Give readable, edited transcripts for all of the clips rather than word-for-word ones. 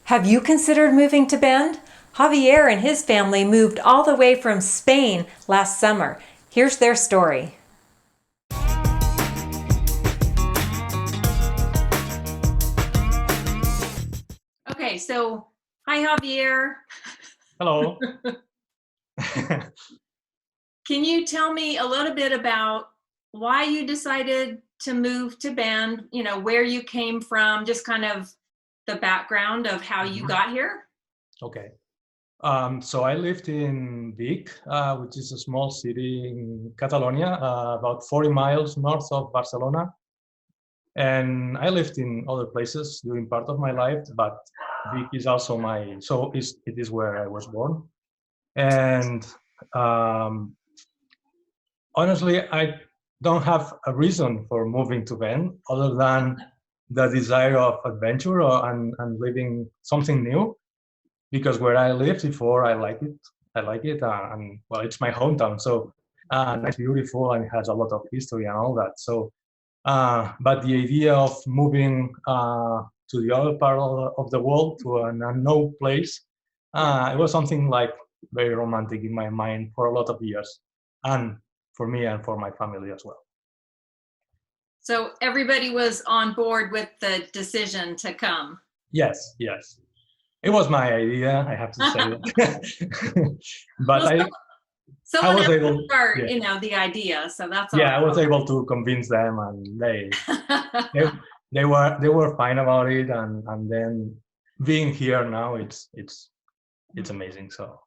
Have you considered moving to Bend? Javier and his family moved all the way from Spain last summer. Here's their story. Okay, so hi Javier. Hello. Can you tell me a little bit about why you decided to move to Bend, where you came from, just kind of the background of how you got here? Okay. So I lived in Vic, which is a small city in Catalonia, about 40 miles north of Barcelona. And I lived in other places during part of my life, but Vic is also it is where I was born. And um, honestly, I don't have a reason for moving to Bend other than the desire of adventure and living something new. Because where I lived before, I like it. I like it, and well, it's my hometown, so it's beautiful and it has a lot of history and all that. So, but the idea of moving to the other part of the world, to an unknown place, it was something like very romantic in my mind for a lot of years, and for me and for my family as well. So everybody was on board with the decision to come. Yes, yes. It was my idea, I have to say that. But Well, I someone was else to able, start, yeah, the idea. So that's all. yeah, I was able to convince them, and they they were fine about it, and then being here now, it's amazing. So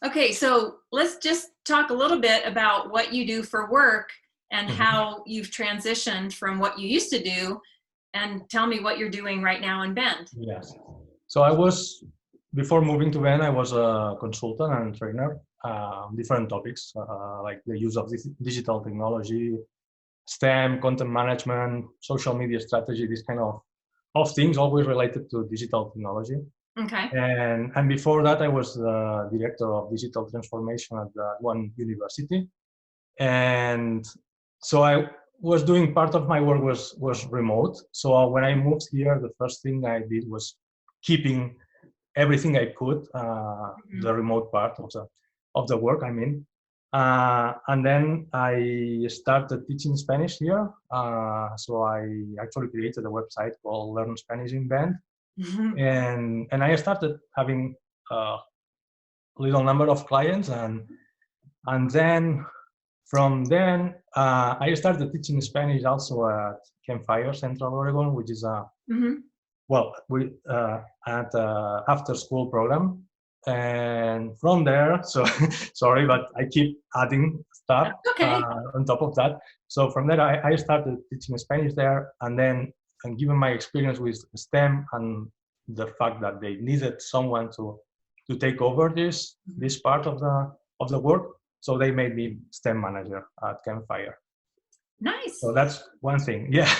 Okay, so let's just talk a little bit about what you do for work and mhm. how you've transitioned from what you used to do, and tell me what you're doing right now in Bend. Yes. So I was before moving to Ven, I was a consultant and trainer, different topics like the use of digital technology, STEM, content management, social media strategy, this kind of things, always related to digital technology. Okay. And before that, I was the director of digital transformation at one university. And so I was doing part of my work was remote. So when I moved here, the first thing I did was keeping everything I could, the remote part of the work. I mean, and then I started teaching Spanish here. So I actually created a website called Learn Spanish in Band, and I started having a little number of clients, and then from then I started teaching Spanish also at Campfire Central Oregon, which is a Mhm. well, we at after school program, and from there, so sorry, but I keep adding stuff Okay. on top of that. So from there, I started teaching Spanish there, and then, and given my experience with STEM and the fact that they needed someone to take over this part of the work, so they made me STEM manager at Campfire. Nice. So that's one thing. Yeah.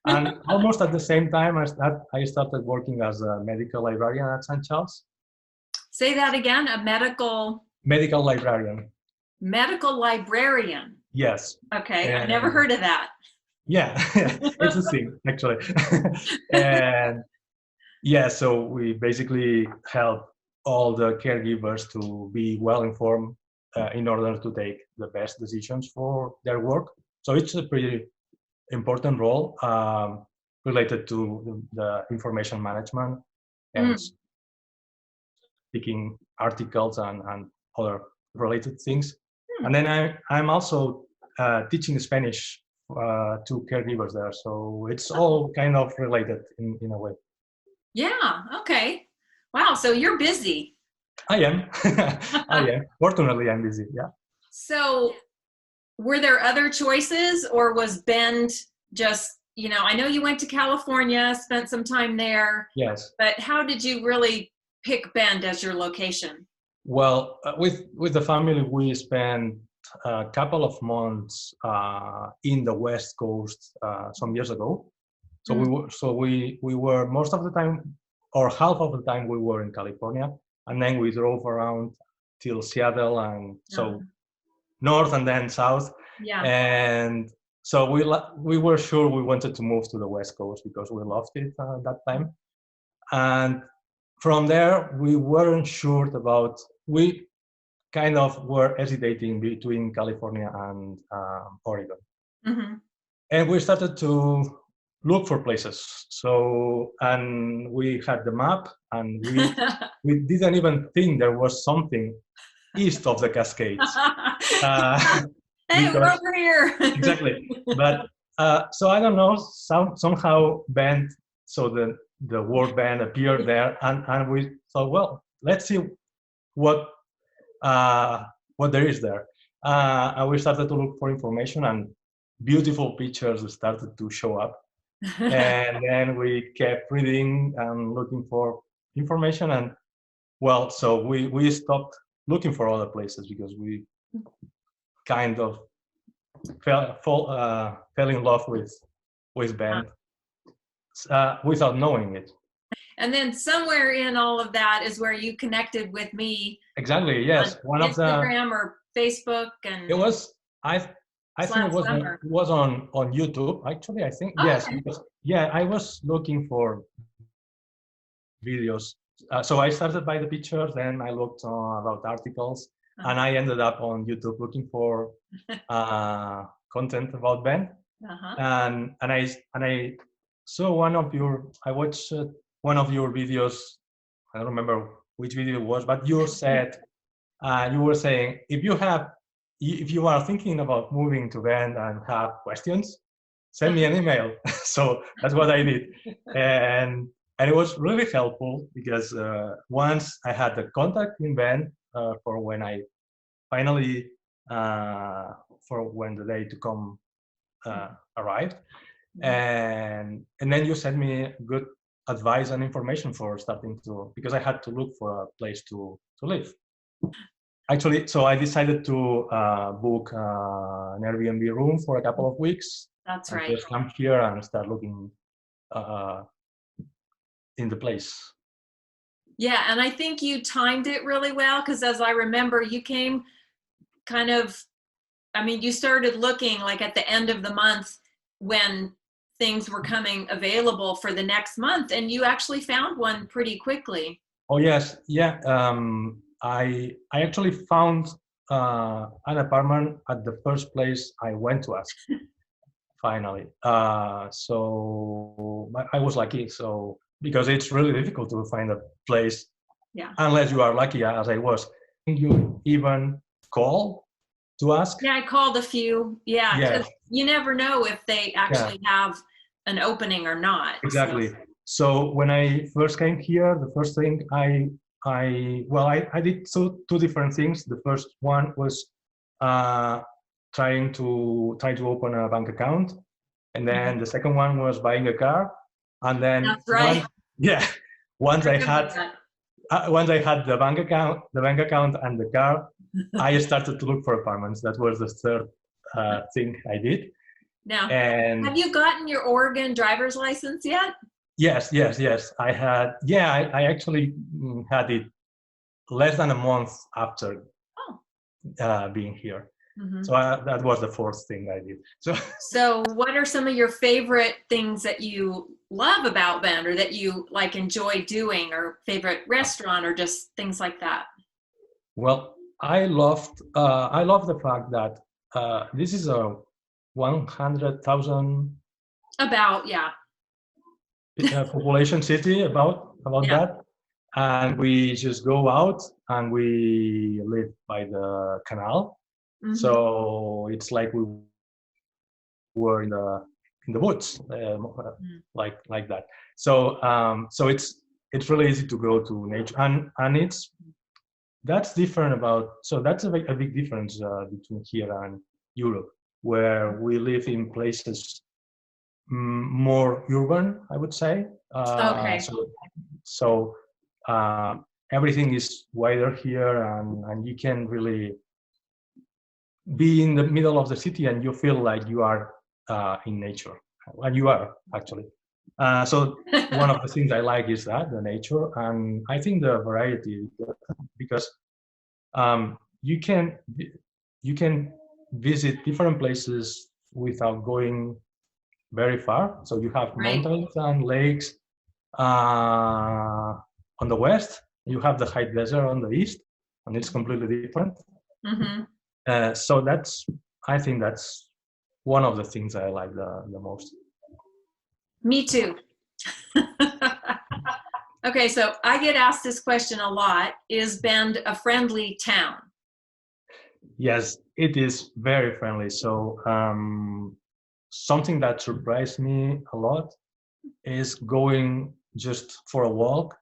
And almost at the same time, I started working as a medical librarian at St. Charles. Say that again. A Medical librarian. medical librarian. Yes. Okay, I never And heard of that. yeah, it's a thing actually. And yeah, so we basically help all the caregivers to be well informed in order to take the best decisions for their work. So it's a pretty important role related to the information management and Mm. speaking articles and other related things. Hmm. And then I'm also teaching Spanish to caregivers there. So it's all kind of related in a way. Yeah, okay. Wow, so you're busy. I am. I am. Fortunately, I'm busy. Yeah. So were there other choices, or was Bend just, I know you went to California, spent some time there, Yes. but how did you really pick Bend as your location? Well, with the family, we spent a couple of months in the West Coast some years ago. So Mm. we were most of the time, or half of the time, we were in California, and then we drove around till Seattle, and so north and then south, Yeah. and so we were sure we wanted to move to the West Coast because we loved it that time, and from there, we weren't sure about, we kind of were hesitating between California and Oregon. Mm-hmm. And we started to look for places. So, and we had the map, and we didn't even think there was something east of the Cascades. Hey, we're Because, over here. exactly. But so I don't know, somehow Bend, so the word Bend appeared there, and we thought, well, let's see what there is there. And we started to look for information, and beautiful pictures started to show up. And then we kept reading and looking for information, and well, so we stopped looking for other places because we kind of fell in love with Bend without knowing it. And then somewhere in all of that is where you connected with me. Exactly. Yes. On Instagram or Facebook, and it was I think it was on YouTube actually. I think yes. Okay. Because, yeah, I was looking for videos. So I started by the pictures, then I looked about articles, and I ended up on YouTube looking for content about Bend. And I saw I watched one of your videos. I don't remember which video it was, but you said you were saying if you are thinking about moving to Bend and have questions, send me an email. So that's what I did, and it was really helpful because once I had the contact in Bend for when I finally for when the day to come arrived, and then you sent me good advice and information for starting to, because I had to look for a place to live. Actually, so I decided to book an Airbnb room for a couple of weeks. That's right. Just come here and start looking in the place. Yeah, and I think you timed it really well, because as I remember, you came kind of, I mean, you started looking like at the end of the month when things were coming available for the next month, and you actually found one pretty quickly. Oh yes, yeah. I actually found an apartment at the first place I went to ask. Finally, so I was lucky. So because it's really difficult to find a place, unless you are lucky, as I was. You even call to ask? Yeah, I called a few. Yeah, because you never know if they actually have an opening or not. Exactly. So when I first came here, the first thing I did two different things. The first one was trying to open a bank account, and then the second one was buying a car, and then that's right. Once I had the bank account and the car, I started to look for apartments. That was the third thing I did. Now, have you gotten your Oregon driver's license yet? Yes. I had. Yeah, I actually had it less than a month after being here. Mm-hmm. So that was the fourth thing I did. So what are some of your favorite things that you love about Bend, or that you like enjoy doing, or favorite restaurant, or just things like that? Well, I love the fact that this is a 100,000 population city, about that, and we just go out and we live by the canal. Mm-hmm. So it's like we were in the woods, like that. So so it's really easy to go to nature, and that's different that's a big difference between here and Europe, where we live in places more urban, I would say. So everything is wider here, and you can really be in the middle of the city and you feel like you are in nature, and you are actually. So one of the things I like is that the nature, and I think the variety, because you can visit different places without going very far. So you have mountains and lakes, on the west, you have the high desert on the east, and it's completely different. So I think that's one of the things I like the most. Me too. Okay, so I get asked this question a lot. Is Bend a friendly town? Yes, it is very friendly. So something that surprised me a lot is going just for a walk.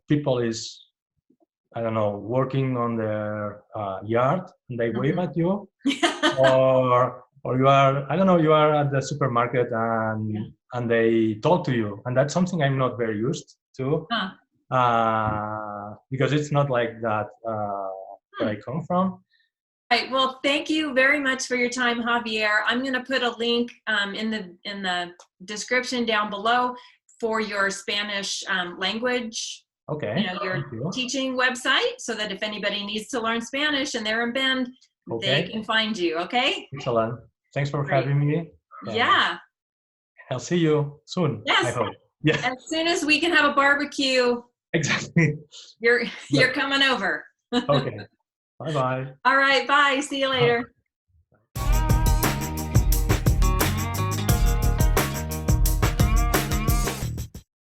People is, I don't know, working on their yard and they wave at you, or you are, I don't know, you are at the supermarket and they talk to you, and that's something I'm not very used to, because it's not like that where I come from. Right. Well, thank you very much for your time, Javier. I'm going to put a link in the description down below for your Spanish language. Okay. Your teaching website, so that if anybody needs to learn Spanish and they're in Bend, they can find you. Okay. Excellent. Thanks for having me. Yeah. I'll see you soon. Yes. I hope. Yeah. As soon as we can have a barbecue. Exactly. You're coming over. Okay. Bye-bye. All right. Bye. See you later.